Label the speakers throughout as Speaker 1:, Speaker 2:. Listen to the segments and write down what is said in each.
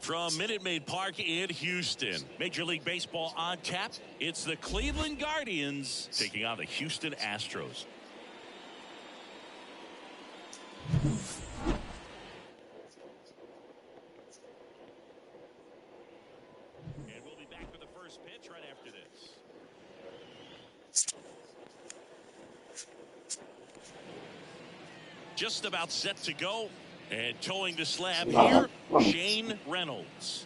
Speaker 1: From Minute Maid Park in Houston, Major League Baseball on tap. It's the Cleveland Guardians taking on the Houston Astros. And we'll be back with the first pitch right after this. Just about set to go. And towing the slab here, Shane Reynolds.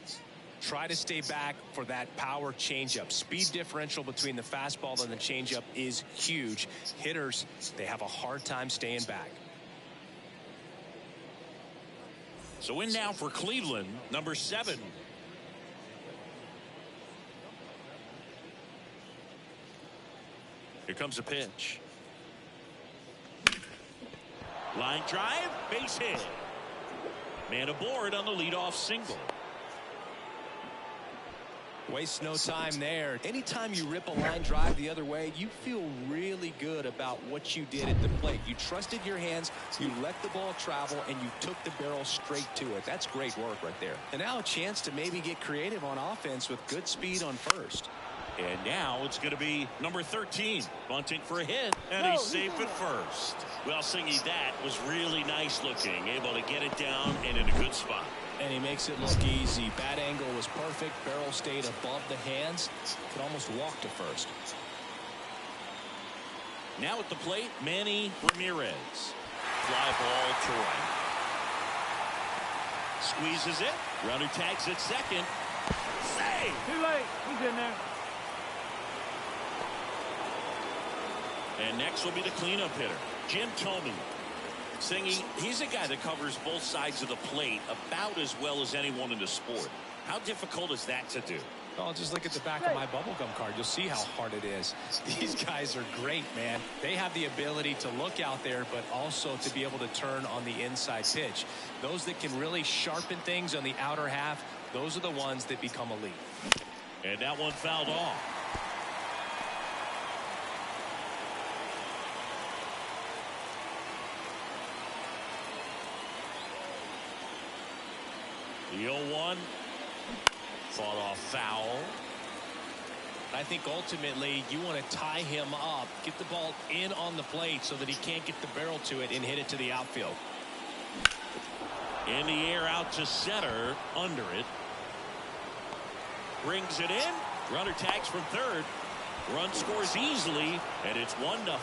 Speaker 2: Try to stay back for that power changeup. Speed differential between the fastball and the changeup is huge. Hitters, they have a hard time staying back.
Speaker 1: So in now for Cleveland, number 7. Here comes a pitch. Line drive, base hit. Man aboard on the leadoff single.
Speaker 2: Waste no time there. Anytime you rip a line drive the other way, you feel really good about what you did at the plate. You trusted your hands, you let the ball travel, and you took the barrel straight to it. That's great work right there. And now a chance to maybe get creative on offense with good speed on first.
Speaker 1: And now it's going to be number 13, bunting for a hit, and he's safe at first. Well, Singy, that was really nice looking, able to get it down and in a good spot.
Speaker 2: And he makes it look easy. Bat angle was perfect. Barrel stayed above the hands. Could almost walk to first.
Speaker 1: Now at the plate, Manny Ramirez. Fly ball to right. Squeezes it. Runner tags at second. Save!
Speaker 3: Too late. He's in there.
Speaker 1: And next will be the cleanup hitter, Jim Thome. Singy, he's a guy that covers both sides of the plate about as well as anyone in the sport. How difficult is that to do?
Speaker 2: Oh, just look at the back of my bubblegum card. You'll see how hard it is. These guys are great, man. They have the ability to look out there, but also to be able to turn on the inside pitch. Those that can really sharpen things on the outer half, those are the ones that become elite.
Speaker 1: And that one fouled off. The 0-1 fought off foul.
Speaker 2: I think ultimately you want to tie him up, get the ball in on the plate so that he can't get the barrel to it and hit it to the outfield.
Speaker 1: In the air out to center, under it. Brings it in. Runner tags from third. Run scores easily, and it's 1-0.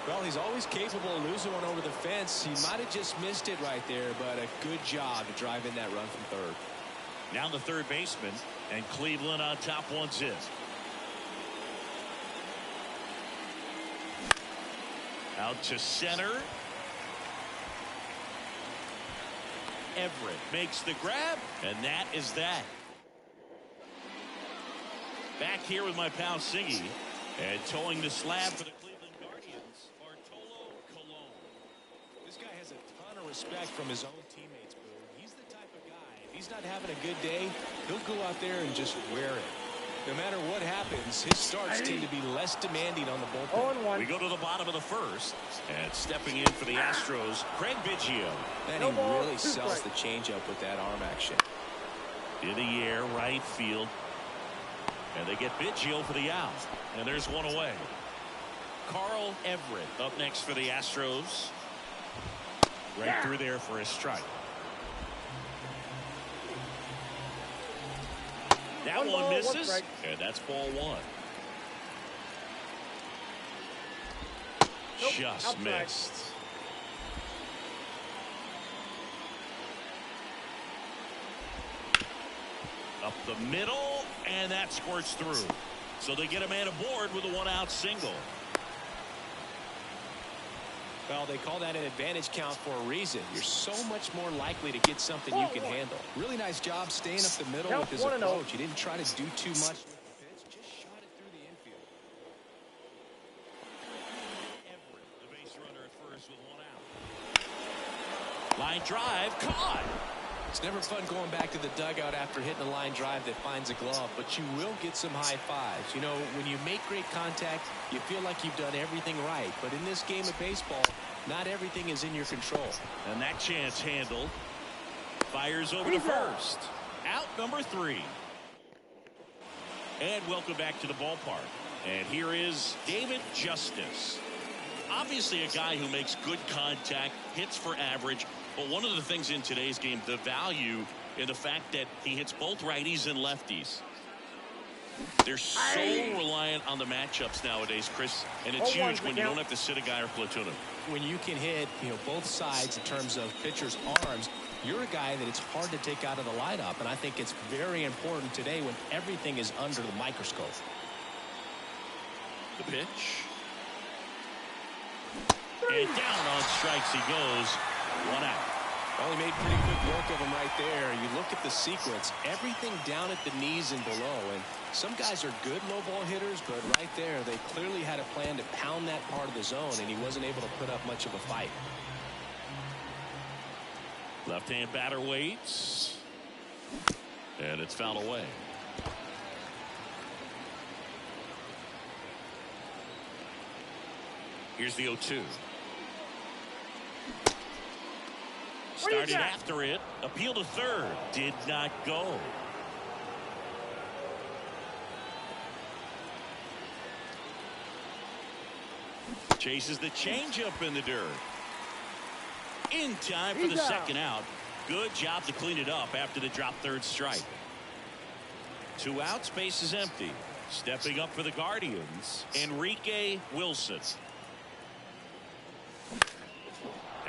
Speaker 2: Well, he's always capable of losing one over the fence. He might have just missed it right there, but a good job to drive in that run from third.
Speaker 1: Now the third baseman, and Cleveland on top 1-0. Out to center. Everett makes the grab, and that is that. Back here with my pal Singy, and towing the slab for the Cleveland Guardians, Bartolo Colon.
Speaker 2: This guy has a ton of respect from his own teammates, Boo. He's the type of guy, if he's not having a good day, he'll go out there and just wear it. No matter what happens, his starts tend to be less demanding on the bullpen.
Speaker 1: We go to the bottom of the first, and stepping in for the Astros, Craig Biggio.
Speaker 2: And he really sells the changeup with that arm action.
Speaker 1: In the air, right field. And they get Biggio for the out. And there's one away. Carl Everett up next for the Astros. Right through there for a strike. That one misses. And that's ball 1. Just missed. Up the middle, and that squirts through. So they get a man aboard with a 1-out single.
Speaker 2: Well, they call that an advantage count for a reason. You're so much more likely to get something you can handle. Really nice job staying up the middle with his approach. He didn't try to do too much with the pitch, just shot it through the infield.
Speaker 1: Line drive caught.
Speaker 2: It's never fun going back to the dugout after hitting a line drive that finds a glove, but you will get some high fives. You know, when you make great contact, you feel like you've done everything right. But in this game of baseball, not everything is in your control.
Speaker 1: And that chance handled. Fires over to first. Out number 3. And welcome back to the ballpark. And here is David Justice. Obviously a guy who makes good contact, hits for average. But one of the things in today's game, the value in the fact that he hits both righties and lefties. They're so reliant on the matchups nowadays, Chris, and it's huge when you don't have to sit a guy or platoon him.
Speaker 2: When you can hit, both sides in terms of pitchers' arms, you're a guy that it's hard to take out of the lineup, and I think it's very important today when everything is under the microscope.
Speaker 1: The pitch. And down on strikes he goes. 1 out.
Speaker 2: Well, he made pretty quick work of him right there. You look at the sequence, everything down at the knees and below. And some guys are good low ball hitters, but right there, they clearly had a plan to pound that part of the zone, and he wasn't able to put up much of a fight.
Speaker 1: Left-hand batter waits. And it's fouled away. Here's the 0-2. Started after it. Appeal to third. Did not go. Chases the changeup in the dirt. In time for the second out. Good job to clean it up after the drop third strike. 2 outs, base is empty. Stepping up for the Guardians, Enrique Wilson.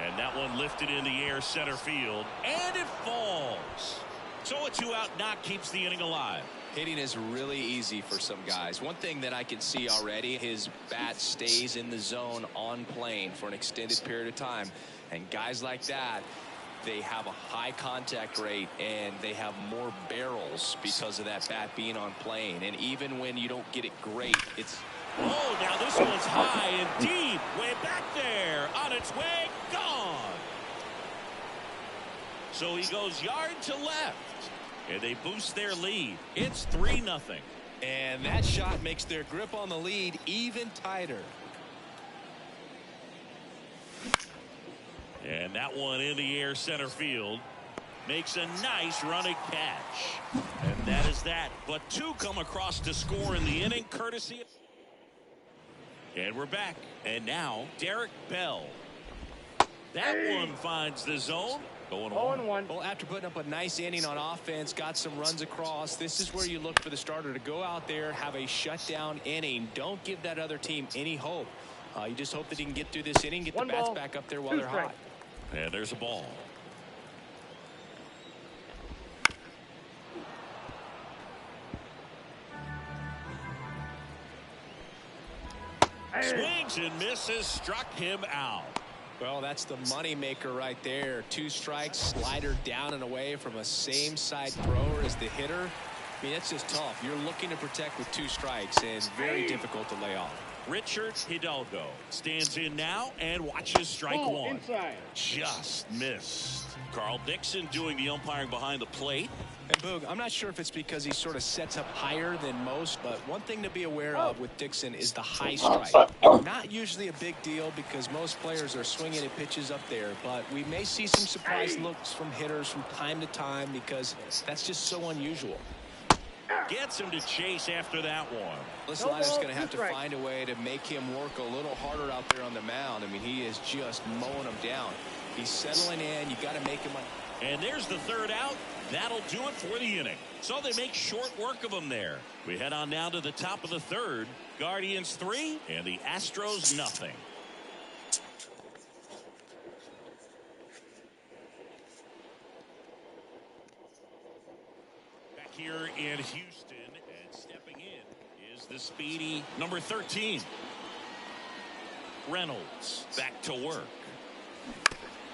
Speaker 1: And that one lifted in the air center field. And it falls. So a 2-out knock keeps the inning alive.
Speaker 2: Hitting is really easy for some guys. One thing that I can see already, his bat stays in the zone on plane for an extended period of time. And guys like that, they have a high contact rate and they have more barrels because of that bat being on plane. And even when you don't get it great, it's...
Speaker 1: Oh, now this one's high and deep. Way back there. On its way. Gone. So he goes yard to left. And they boost their lead. It's 3-0.
Speaker 2: And that shot makes their grip on the lead even tighter.
Speaker 1: And that one in the air center field. Makes a nice running catch. And that is that. But 2 come across to score in the inning, courtesy of... And we're back. And now, Derek Bell. That one finds the zone. Going
Speaker 3: 0-1.
Speaker 2: Well, after putting up a nice inning on offense, got some runs across, this is where you look for the starter to go out there, have a shutdown inning. Don't give that other team any hope. You just hope that he can get through this inning, get the bats back up there while they're hot.
Speaker 1: And there's a ball. Swings and misses, struck him out.
Speaker 2: Well, that's the money maker right there. 2 strikes, slider down and away from a same side thrower as the hitter. I mean, that's just tough. You're looking to protect with 2 strikes and very difficult to lay off.
Speaker 1: Richard Hidalgo stands in now and watches strike 1.
Speaker 3: Inside.
Speaker 1: Just missed. Carl Dixon doing the umpiring behind the plate.
Speaker 2: And Boog, I'm not sure if it's because he sort of sets up higher than most, but one thing to be aware of with Dixon is the high strike. Not usually a big deal because most players are swinging at pitches up there, but we may see some surprise looks from hitters from time to time because that's just so unusual.
Speaker 1: Gets him to chase after that one.
Speaker 2: This slider's going to have to find a way to make him work a little harder out there on the mound. I mean, he is just mowing him down. He's settling in. You got to make him.
Speaker 1: And there's the 3rd out. That'll do it for the inning. So they make short work of him there. We head on now to the top of the 3rd. Guardians 3 and the Astros nothing. Back here in Houston, and stepping in is the speedy number 13. Reynolds back to work.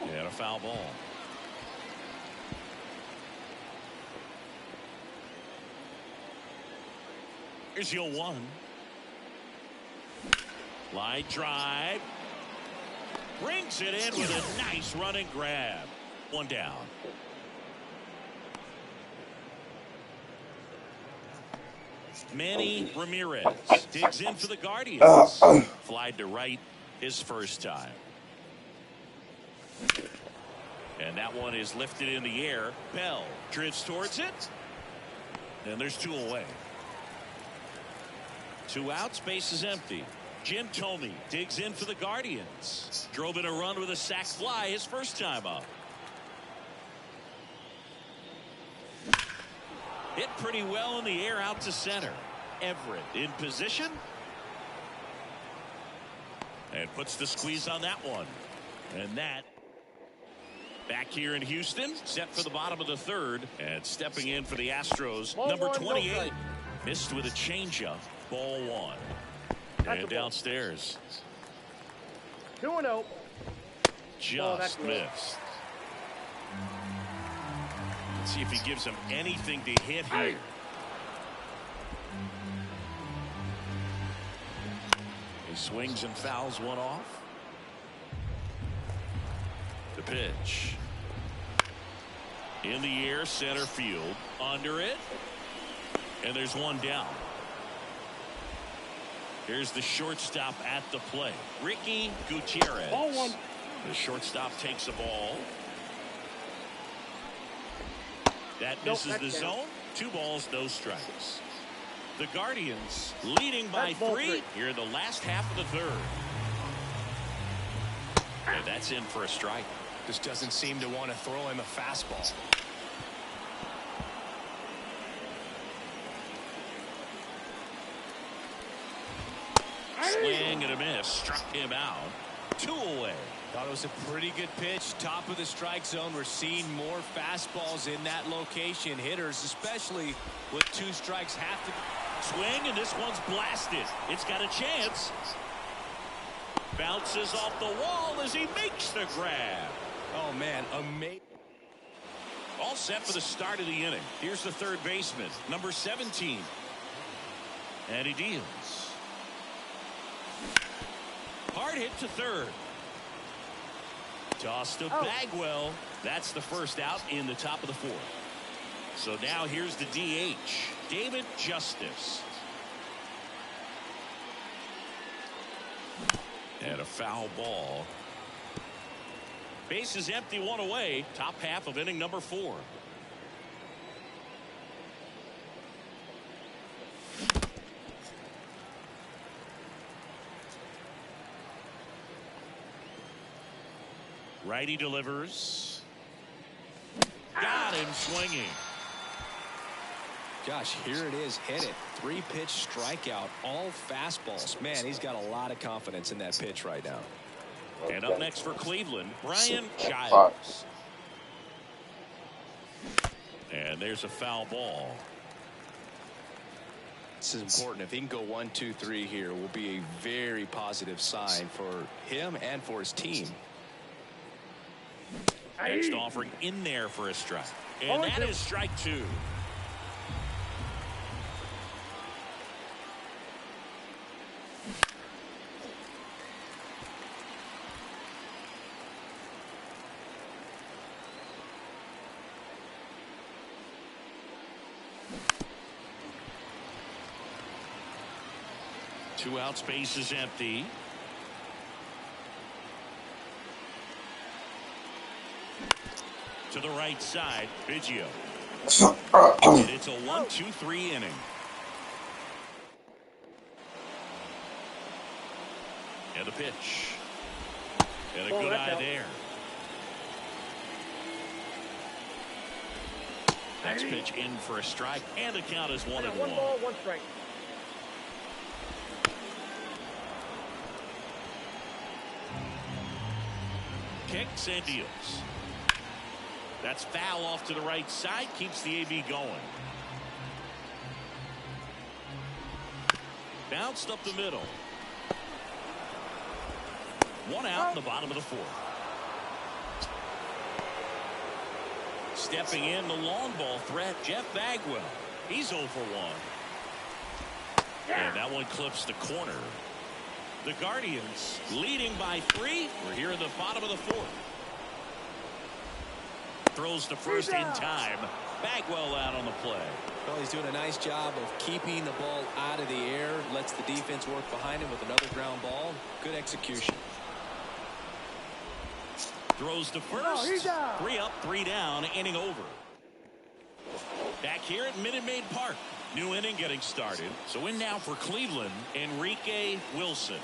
Speaker 1: And a foul ball. Here's the 0-1. Line drive. Brings it in with a nice running grab. One down. Manny Ramirez digs in for the Guardians. Flied to right his first time. And that one is lifted in the air. Bell drifts towards it. And there's 2 away. 2 outs, base is empty. Jim Thome digs in for the Guardians. Drove in a run with a sac fly his first time up. Hit pretty well in the air out to center. Everett in position. And puts the squeeze on that one. And that back here in Houston, set for the bottom of the 3rd. And stepping in for the Astros, number 28. Missed with a changeup. Ball 1. And downstairs.
Speaker 3: 2-0.
Speaker 1: Just missed. Let's see if he gives him anything to hit here. He swings and fouls one off. The pitch. In the air, center field. Under it. And there's one down. Here's the shortstop at the plate. Ricky Gutierrez.
Speaker 3: Ball 1.
Speaker 1: The shortstop takes a ball. That misses the zone. 2 balls, no strikes. The Guardians leading by 3 here in the last half of the 3rd. And that's in for a strike.
Speaker 2: Just doesn't seem to want to throw him a fastball.
Speaker 1: Swing and a miss. Struck him out. 2 away.
Speaker 2: Thought it was a pretty good pitch. Top of the strike zone. We're seeing more fastballs in that location. Hitters, especially with 2 strikes, have to
Speaker 1: swing, and this one's blasted. It's got a chance. Bounces off the wall as he makes the grab.
Speaker 2: Oh, man, amazing.
Speaker 1: All set for the start of the inning. Here's the 3rd baseman, number 17. And he deals. Hard hit to 3rd. Toss to Bagwell. That's the first out in the top of the 4th. So now here's the DH, David Justice. And a foul ball. Base is empty, 1 away. Top half of inning number 4. Righty delivers. Got him swinging.
Speaker 2: Gosh, here it is. Hit it. 3-pitch strikeout. All fastballs. Man, he's got a lot of confidence in that pitch right now.
Speaker 1: And up next for Cleveland, Brian Giles. And there's a foul ball.
Speaker 2: This is important. If he can go 1, 2, 3 here, will be a very positive sign for him and for his team.
Speaker 1: Next offering in there for a strike. And that is strike 2. Two out, space is empty. To the right side, Biggio. And it's a 1-2-3 inning. And the pitch. And a good eye there. Next pitch in for a strike, and the count is 1-1.
Speaker 3: 1 ball, 1 strike.
Speaker 1: Kicks and deals. That's foul off to the right side. Keeps the AB going. Bounced up the middle. 1 out in the bottom of the 4th. Stepping in the long ball threat, Jeff Bagwell. He's 0 for 1. And that one clips the corner. The Guardians leading by 3. We're here in the bottom of the 4th. throws to first in time. Bagwell out on the play.
Speaker 2: Well, he's doing a nice job of keeping the ball out of the air. Lets the defense work behind him with another ground ball. Good execution.
Speaker 1: Throws to first. 3 up, 3 down, inning over. Back here at Minute Maid Park. New inning getting started. So in now for Cleveland, Enrique Wilson.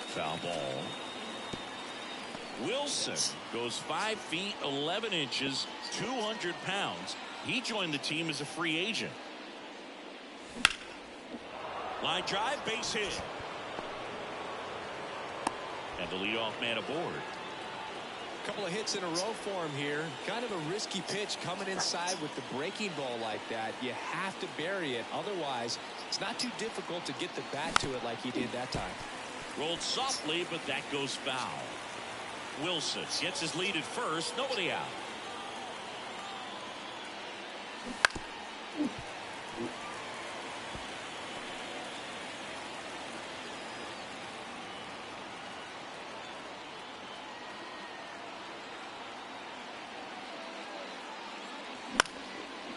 Speaker 1: Foul ball. Wilson goes 5 feet 11 inches, 200 pounds. He joined the team as a free agent. Line drive, base hit. And the leadoff man aboard.
Speaker 2: Couple of hits in a row for him here. Kind of a risky pitch coming inside with the breaking ball like that. You have to bury it. Otherwise, it's not too difficult to get the bat to it like he did that time.
Speaker 1: Rolled softly, but that goes foul. Wilson gets his lead at first. Nobody out.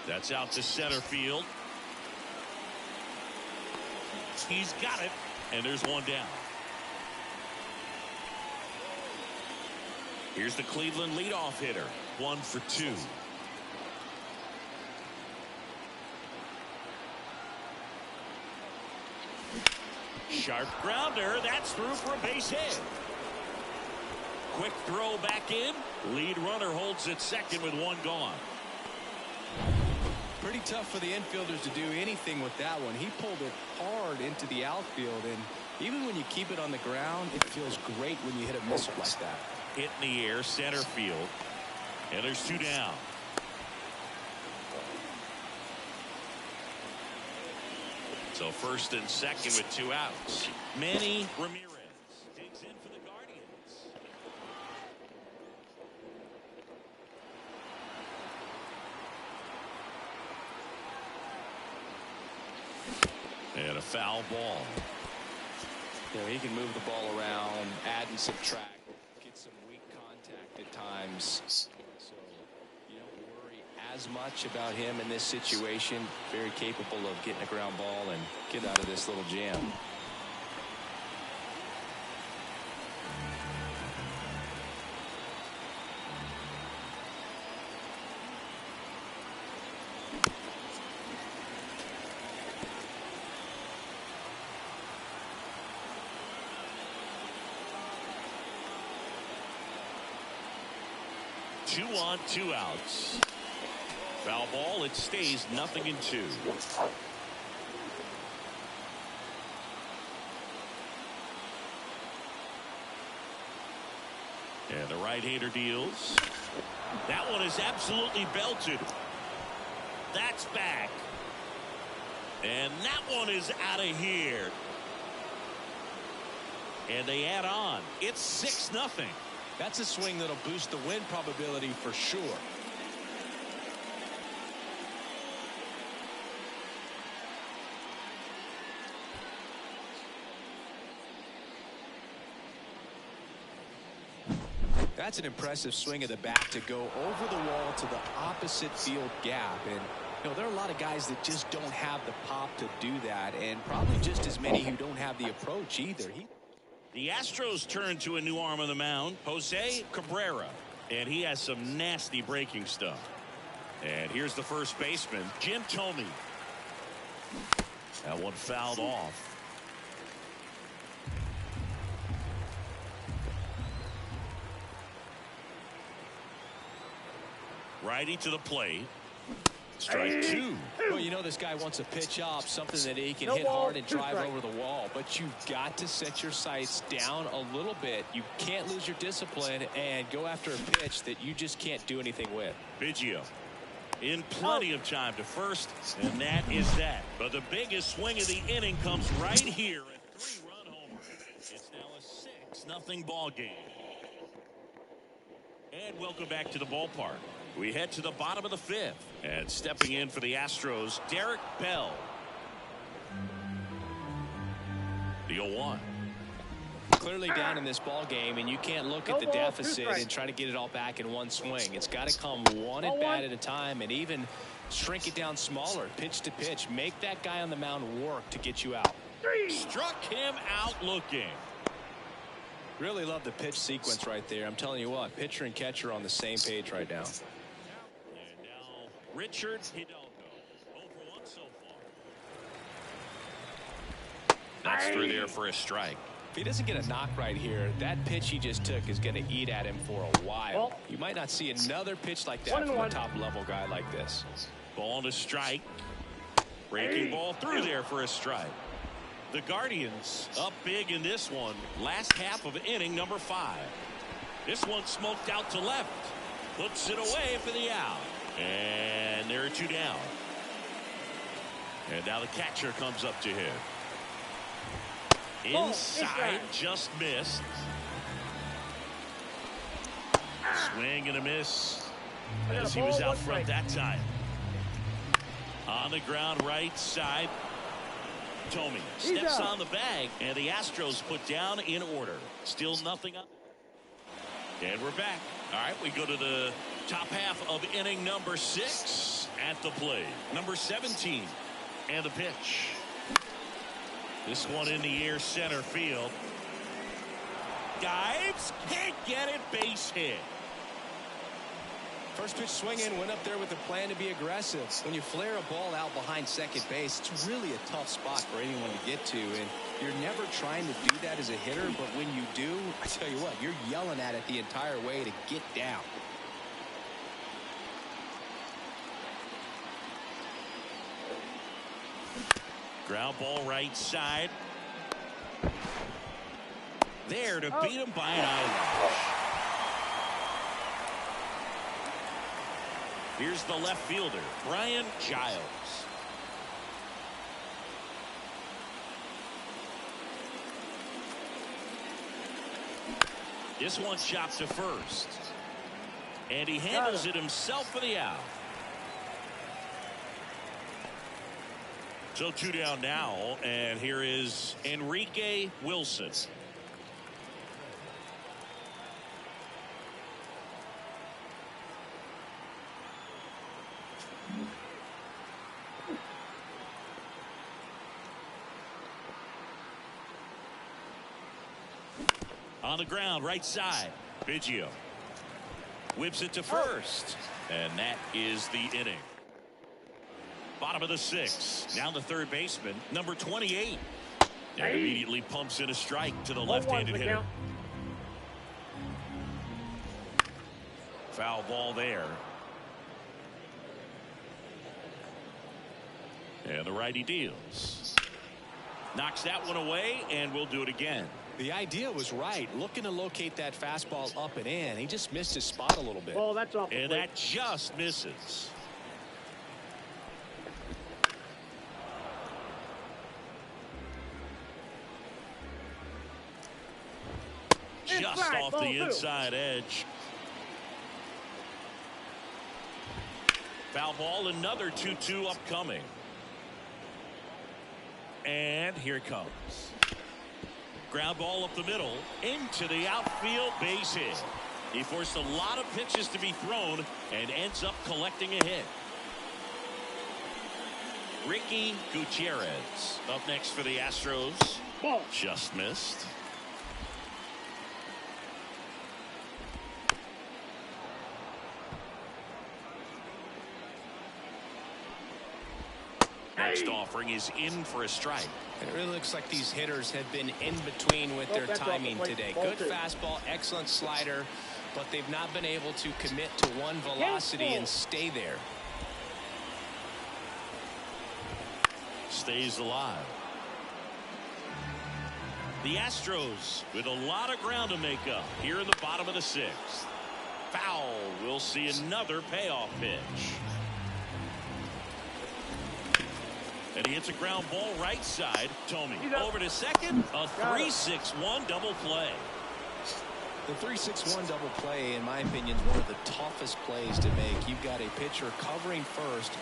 Speaker 1: That's out to center field. He's got it, and there's one down. Here's the Cleveland leadoff hitter. 1 for 2. Sharp grounder. That's through for a base hit. Quick throw back in. Lead runner holds at second with 1 gone.
Speaker 2: Pretty tough for the infielders to do anything with that one. He pulled it hard into the outfield, and even when you keep it on the ground, it feels great when you hit a missile like that.
Speaker 1: Hit in the air, center field. And there's 2 down. So first and second with 2 outs. Manny Ramirez takes in for the Guardians. And a foul ball.
Speaker 2: You know, he can move the ball around, add and subtract, get some weak contact at times. So you don't worry as much about him in this situation. Very capable of getting a ground ball and get out of this little jam.
Speaker 1: Two on, 2 outs. Foul ball. It stays 0-2. And the right-hander deals. That one is absolutely belted. That's back. And that one is out of here. And they add on. It's 6-0.
Speaker 2: That's a swing that'll boost the win probability for sure. That's an impressive swing of the bat to go over the wall to the opposite field gap. And you know, there are a lot of guys that just don't have the pop to do that, and probably just as many who don't have the approach either.
Speaker 1: The Astros turn to a new arm on the mound, Jose Cabrera, and he has some nasty breaking stuff. And here's the first baseman, Jim Thome. That one fouled off. Righty to the plate. Strike 2.
Speaker 2: Well, you know this guy wants a pitch up, something that he can hit hard and drive over the wall. But you've got to set your sights down a little bit. You can't lose your discipline and go after a pitch that you just can't do anything with.
Speaker 1: Biggio in plenty of time to first, and that is that. But the biggest swing of the inning comes right here. A 3-run homer. It's now a 6-0 ball game. And welcome back to the ballpark. We head to the bottom of the 5th. And stepping in for the Astros, Derek Bell. The 0-1.
Speaker 2: clearly down in this ball game, and you can't look at the deficit and try to get it all back in one swing. It's got to come one at bat at a time, and even shrink it down smaller, pitch to pitch. Make that guy on the mound work to get you out.
Speaker 1: Struck him out looking.
Speaker 2: Really love the pitch sequence right there. I'm telling you what, pitcher and catcher on the same page right now.
Speaker 1: And now Richard Hidalgo. 0 for 1 so far. That's through there for a strike.
Speaker 2: If he doesn't get a knock right here, that pitch he just took is going to eat at him for a while. You might not see another pitch like that from a top-level guy like this.
Speaker 1: Ball to strike. Breaking ball through there for a strike. The Guardians up big in this one. Last half of inning number 5. This one smoked out to left. Puts it away for the out. And there are 2 down. And now the catcher comes up to him. Inside, just missed. Swing and a miss as he was out front that time. On the ground right side. Tommy steps on the bag, and the Astros put down in order. Still nothing up. And we're back. All right, we go to the top half of inning number 6 at the plate. Number 17 and the pitch. This one in the air center field. Dives, can't get it, base hit.
Speaker 2: First pitch swinging, went up there with a plan to be aggressive. When you flare a ball out behind second base, it's really a tough spot for anyone to get to, and you're never trying to do that as a hitter, but when you do, I tell you what, you're yelling at it the entire way to get down.
Speaker 1: Ground ball right side. There to beat him by an eyelash. Here's the left fielder, Brian Giles. This one chopped to first. And he handles it himself for the out. So 2 down now, and here is Enrique Wilson. On the ground, right side, S.V.G. Whips it to first, and that is the inning. Bottom of the 6th. Now the third baseman, number 28. And immediately pumps in a strike to the left-handed hitter. Foul ball there. And the righty deals. Knocks that one away, and we'll do it again.
Speaker 2: The idea was right. Looking to locate that fastball up and in. He just missed his spot a little bit.
Speaker 3: Oh, that's off.
Speaker 1: And that just misses. Just off the inside edge. Foul ball, another 2-2 upcoming. And here it comes. Ground ball up the middle into the outfield, base hit. He forced a lot of pitches to be thrown and ends up collecting a hit. Ricky Gutierrez up next for the Astros.
Speaker 3: Ball.
Speaker 1: Just missed. Next offering is in for a strike.
Speaker 2: It really looks like these hitters have been in between with their timing today. Good fastball, excellent slider, but they've not been able to commit to one velocity and stay there.
Speaker 1: Stays alive. The Astros with a lot of ground to make up here in the bottom of the 6th. Foul. We'll see another payoff pitch. And he hits a ground ball right side. Tommy over to second. A 3-6-1 double play.
Speaker 2: The 3-6-1 double play, in my opinion, is one of the toughest plays to make. You've got a pitcher covering first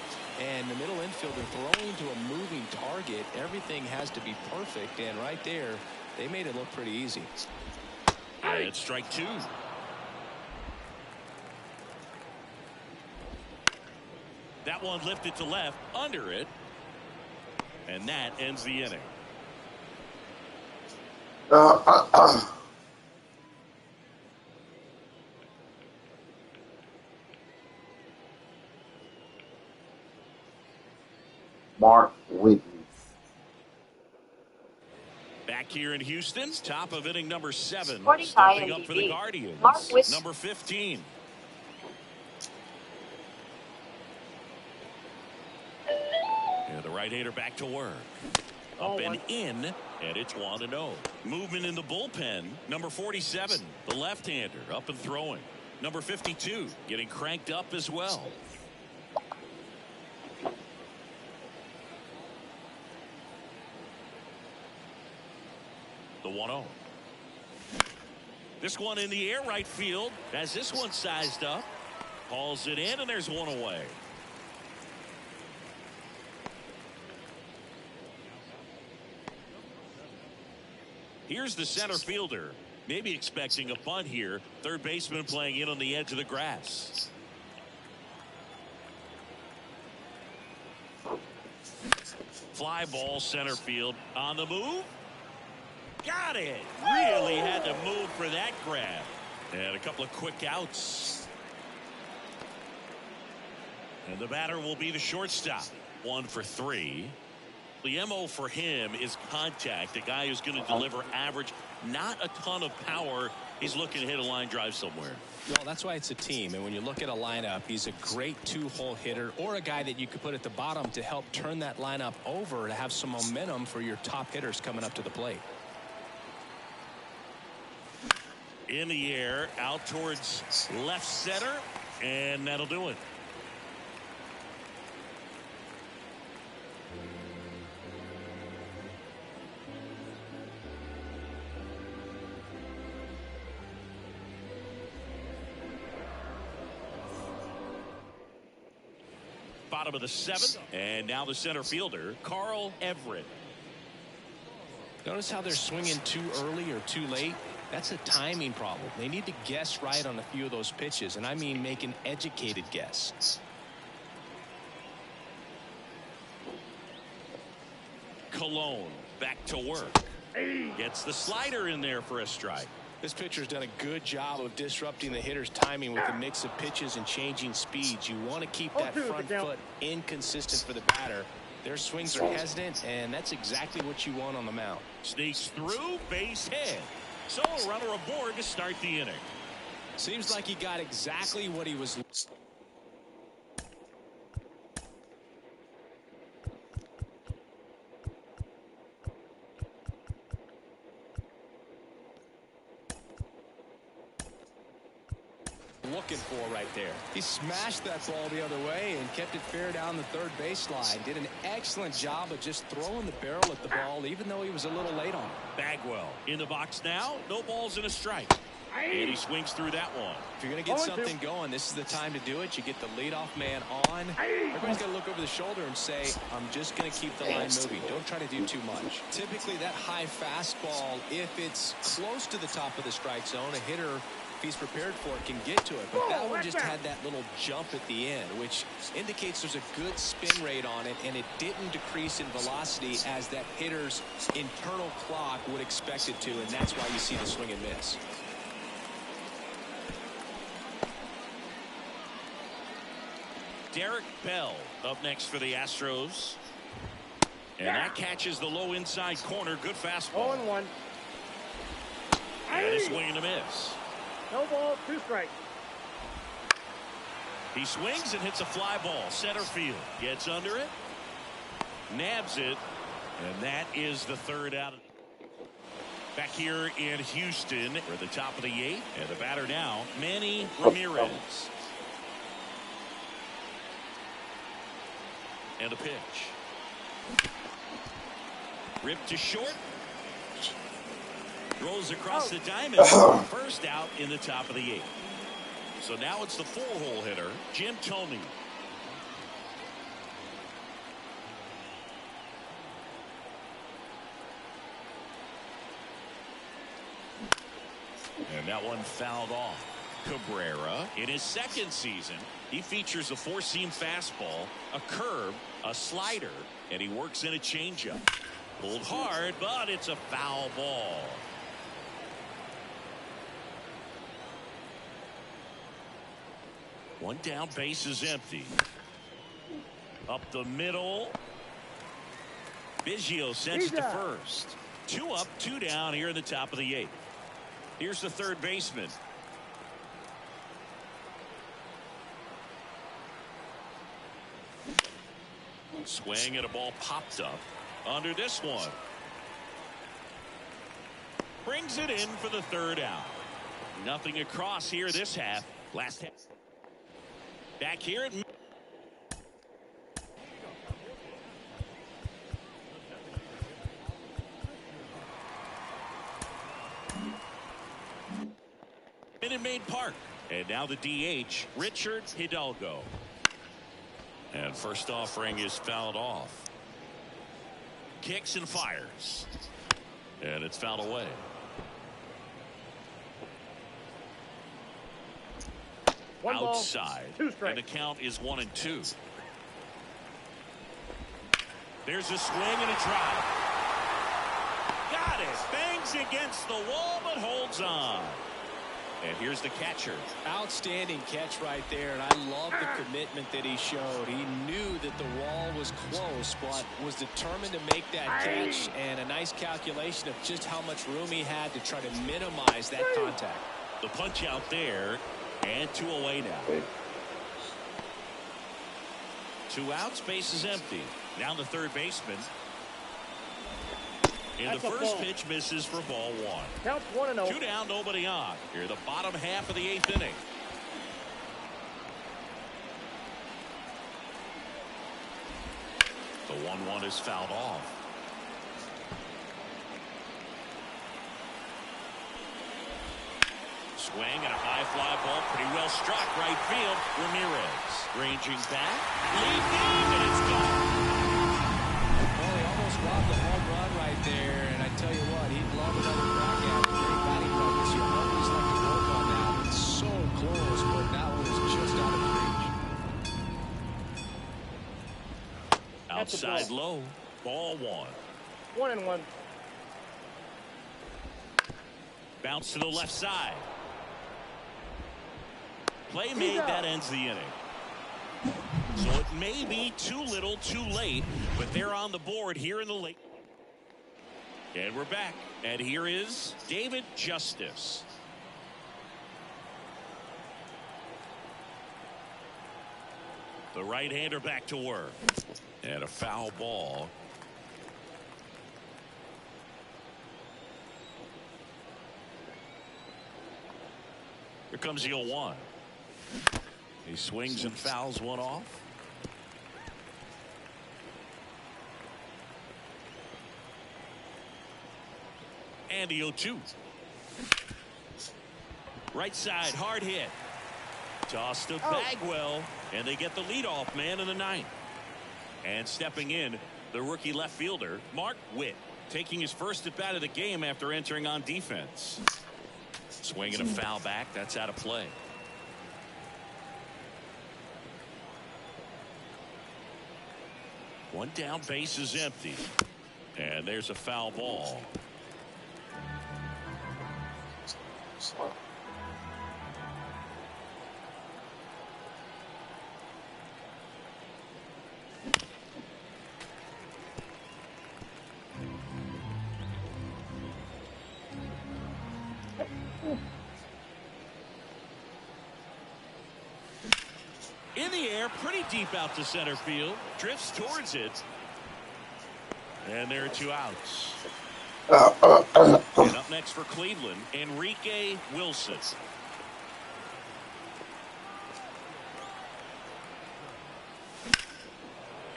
Speaker 2: and the middle infielder throwing to a moving target. Everything has to be perfect, and right there They made it look pretty easy.
Speaker 1: And it's strike two. That one lifted to left, under it. And that ends the inning.
Speaker 4: Mark Whitney.
Speaker 1: Back here in Houston, top of inning number 7.
Speaker 5: Sporting
Speaker 1: Stepping
Speaker 5: High
Speaker 1: up for the
Speaker 5: MLB.
Speaker 1: Guardians,
Speaker 5: Mark Whitney.
Speaker 1: number 15. And the right-hander back to work. Up and in, and it's 1-0. Movement in the bullpen, number 47, the left-hander, up and throwing. Number 52, getting cranked up as well. The 1-0. This one in the air right field. Has this one sized up. Hauls it in, and there's one away. Here's the center fielder. Maybe expecting a bunt here. Third baseman playing in on the edge of the grass. Fly ball center field. On the move. Got it. Really had to move for that grab. And a couple of quick outs. And the batter will be the shortstop. 1 for 3. The MO for him is contact. A guy who's going to deliver average, not a ton of power. He's looking to hit a line drive somewhere.
Speaker 2: Well, that's why it's a team. And when you look at a lineup, he's a great 2-hole hitter, or a guy that you could put at the bottom to help turn that lineup over to have some momentum for your top hitters coming up to the plate.
Speaker 1: In the air, out towards left center, and that'll do it. Bottom of the 7th, and now the center fielder, Carl Everett.
Speaker 2: Notice how they're swinging too early or too late. That's a timing problem. They need to guess right on a few of those pitches, and I mean make an educated guess.
Speaker 1: Cologne back to work. Gets the slider in there for a strike.
Speaker 2: This pitcher's done a good job of disrupting the hitter's timing with a mix of pitches and changing speeds. You want to keep that front foot inconsistent for the batter. Their swings are hesitant, and that's exactly what you want on the mound.
Speaker 1: Sneaks through, base hit. So a runner aboard to start the inning.
Speaker 2: Seems like he got exactly what he was. Looking for right there. He smashed that ball the other way and kept it fair down the third baseline. Did an excellent job of just throwing the barrel at the ball, even though he was a little late on it.
Speaker 1: Bagwell in the box now. No balls and a strike. And he swings through that one.
Speaker 2: If you're going to get something going, this is the time to do it. You get the leadoff man on. Everybody's got to look over the shoulder and say, I'm just going to keep the line moving. Don't try to do too much. Typically, that high fastball, if it's close to the top of the strike zone, a hitter, if he's prepared for it, can get to it. But that one just had that little jump at the end, which indicates there's a good spin rate on it, and it didn't decrease in velocity as that hitter's internal clock would expect it to, and that's why you see the swing and miss.
Speaker 1: Derek Bell up next for the Astros. And that catches the low inside corner. Good fastball.
Speaker 3: 0-1.
Speaker 1: And a swing and a miss.
Speaker 3: No ball, 2 strikes.
Speaker 1: He swings and hits a fly ball. Center field. Gets under it. Nabs it. And that is the third out. Back here in Houston. We're at the top of the 8th. And the batter now, Manny Ramirez. And a pitch. Ripped to short. Rolls across the diamond. First out in the top of the 8th. So now it's the 4-hole hitter, Jim Thome. That one fouled off. Cabrera, in his second season, he features a four-seam fastball, a curve, a slider, and he works in a changeup. Pulled hard, but it's a foul ball. One down, base is empty. Up the middle. S.V.G sends it to first. 2 up, 2 down here in the top of the 8th. Here's the third baseman. Swing and a ball popped up under this one. Brings it in for the 3rd out. Nothing across here this half. Last half. Back here at Minute Maid Park. And now the DH, Richard Hidalgo. And first offering is fouled off. Kicks and fires. And it's fouled away.
Speaker 3: One
Speaker 1: outside.
Speaker 3: Ball, 2 strikes.
Speaker 1: And the count is 1-2. There's a swing and a drive. Got it. Bangs against the wall but holds on. And here's the catcher.
Speaker 2: Outstanding catch right there, and I love the commitment that he showed. He knew that the wall was close, but was determined to make that catch, and a nice calculation of just how much room he had to try to minimize that contact.
Speaker 1: The punch out there, and 2 away now. 2 outs, base is empty. Now the third baseman. And the first pitch misses for ball 1.
Speaker 3: Counts 1-0.
Speaker 1: 2 down, nobody on. Here the bottom half of the 8th inning. The 1-1 is fouled off. Swing and a high fly ball, pretty well struck right field. Ramirez ranging back, leaping, and it's gone.
Speaker 2: Well, he almost robbed the home run right there, and I tell you what, he'd love another crack at it. Great batting practice. You always like to work on that. It's so close, but that one is just out of reach.
Speaker 1: Outside low, ball 1.
Speaker 3: 1-1.
Speaker 1: Bounce to the left side. Play made, that ends the inning. So it may be too little, too late, but they're on the board here in the late. And we're back. And here is David Justice. The right-hander back to work. And a foul ball. Here comes the 0-1. He swings and fouls one off. And the 0-2. Right side, hard hit. Toss to Bagwell, and they get the leadoff man in the 9th. And stepping in, the rookie left fielder, Mark Witt, taking his first at bat of the game after entering on defense. Swing and a foul back. That's out of play. One down, base is empty. And there's a foul ball. In the air, pretty deep out to center field. Drifts towards it. And there are 2 outs. And up next for Cleveland, Enrique Wilson.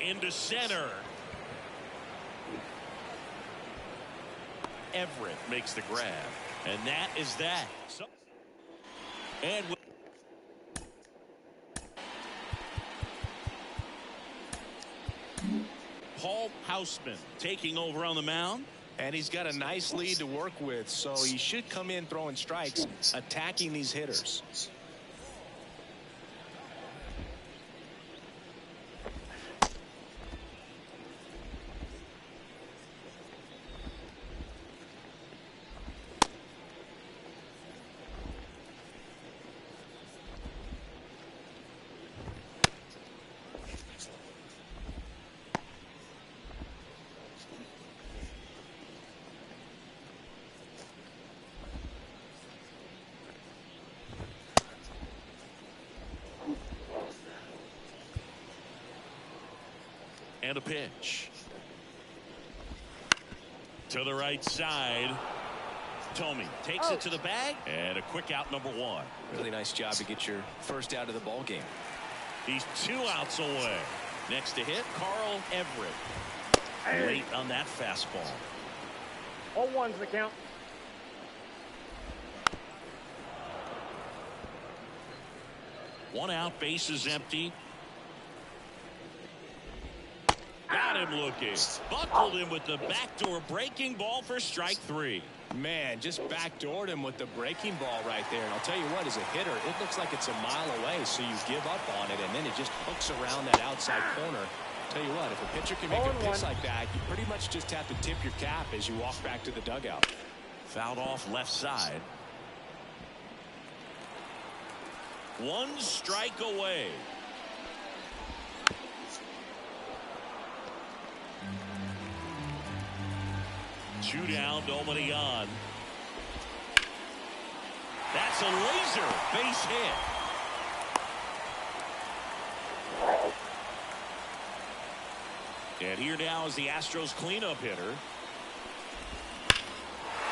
Speaker 1: Into center. Everett makes the grab. And that is that. And Paul Houseman taking over on the mound.
Speaker 2: And he's got a nice lead to work with, so he should come in throwing strikes, attacking these hitters.
Speaker 1: And a pitch. To the right side. Tomey takes it to the bag. And a quick out, number one.
Speaker 2: Really nice job to get your first out of the ball game.
Speaker 1: He's 2 outs away. Next to hit, Carl Everett. Late on that fastball.
Speaker 3: 0-1's the count.
Speaker 1: One out, bases empty. Got him looking. Buckled him with the backdoor breaking ball for strike 3.
Speaker 2: Man, just backdoored him with the breaking ball right there. And I'll tell you what, as a hitter, it looks like it's a mile away, so you give up on it, and then it just hooks around that outside corner. Tell you what, if a pitcher can make a pitch like that, you pretty much just have to tip your cap as you walk back to the dugout.
Speaker 1: Fouled off left side. 1 strike away. Two down, nobody on. That's a laser base hit. And here now is the Astros cleanup hitter.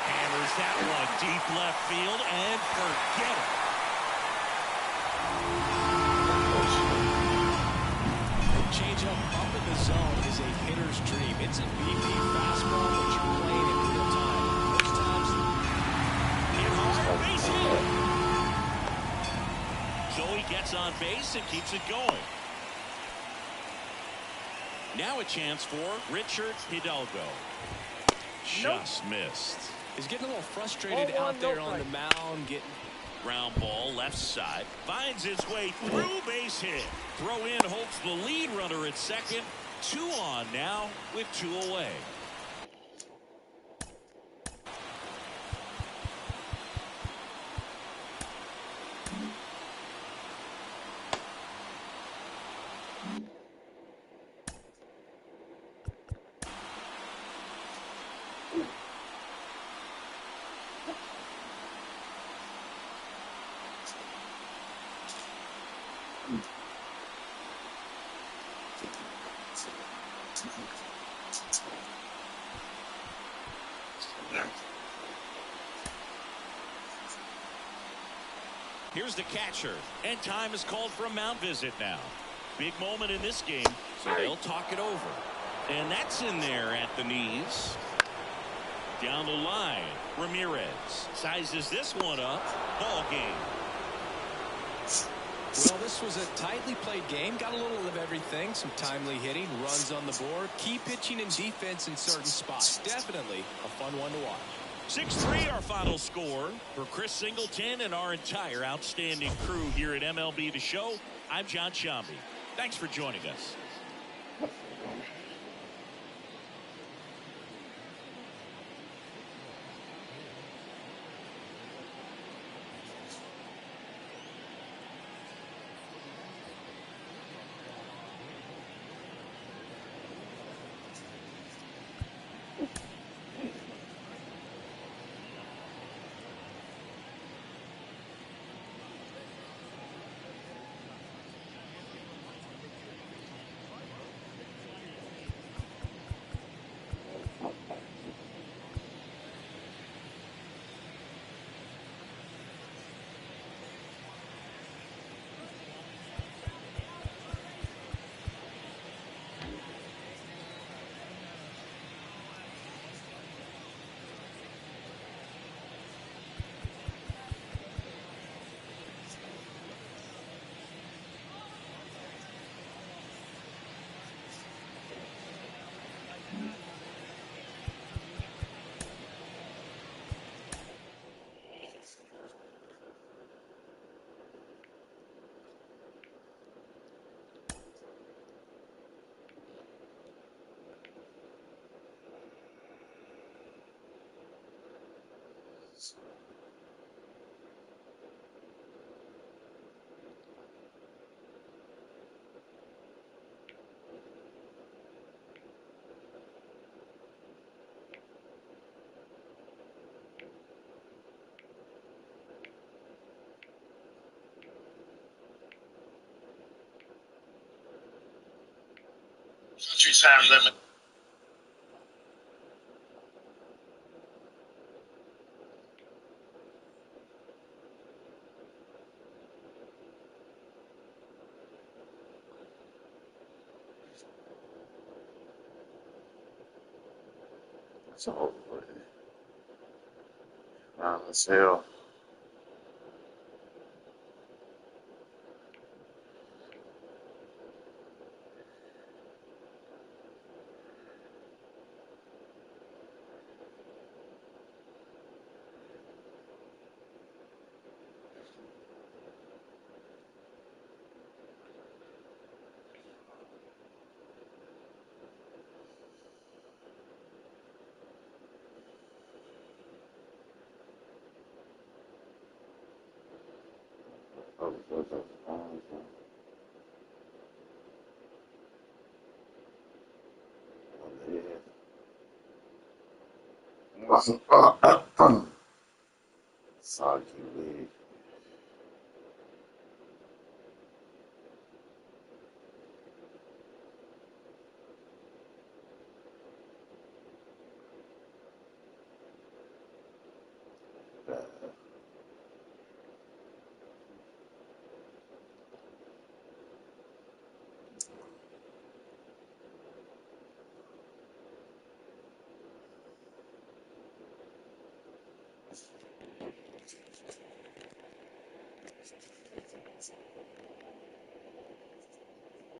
Speaker 1: Hammers that one deep left field and forget it.
Speaker 2: Changeup up in the zone is a hitter's dream. It's a BP fastball that you're playing in real time. Most times,
Speaker 1: hit hard, base hit. So he gets on base and keeps it going. Now a chance for Richard Hidalgo. Just missed.
Speaker 2: He's getting a little frustrated out there on the mound, getting
Speaker 1: ground ball left side, finds its way through, base hit. Throw in hopes the lead runner at second. 2 on now with 2 away. Here's the catcher, and time is called for a mound visit now. Big moment in this game, so they'll talk it over. And that's in there at the knees. Down the line, Ramirez sizes this one up. Ball game.
Speaker 2: Well, this was a tightly played game. Got a little of everything. Some timely hitting, runs on the board, key pitching and defense in certain spots. Definitely a fun one to watch.
Speaker 1: 6-3 our final score. For Chris Singleton and our entire outstanding crew here at MLB The Show, I'm John Shambi. Thanks for joining us.
Speaker 5: Country time limit.
Speaker 4: It's over with. Round as hell. Soggy